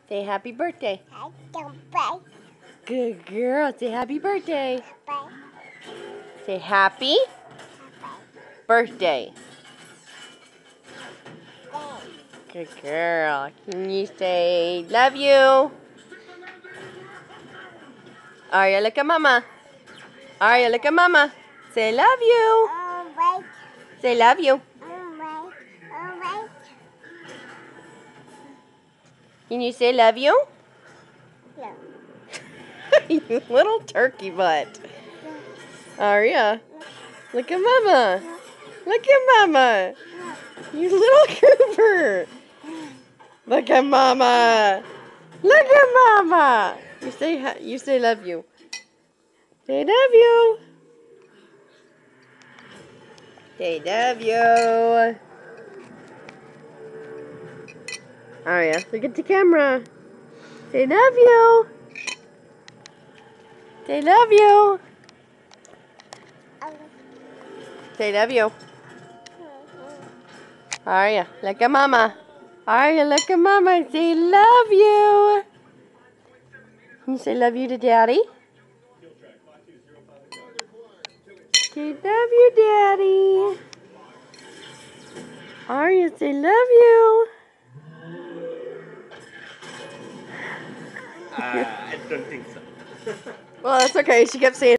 Say happy birthday. Bye. Good girl. Say happy birthday. Bye. Say happy birthday. Good girl. Can you say love you? Arya, look at mama. Arya, look at mama. Say love you. Bye. Say love you. Bye. Can you say love you? No. You little turkey butt. Arya, look at mama. Look at mama. You little Cooper. Look at mama. Look at mama. You say love you. Say love you. Say love you. Arya, look at the camera. Say love you. Say love you. Say love you. Arya, look at mama. Arya, look at mama and say love you. Can you say love you to daddy? Say love you, daddy. Arya, say love you. I don't think so. Well, that's okay. She kept saying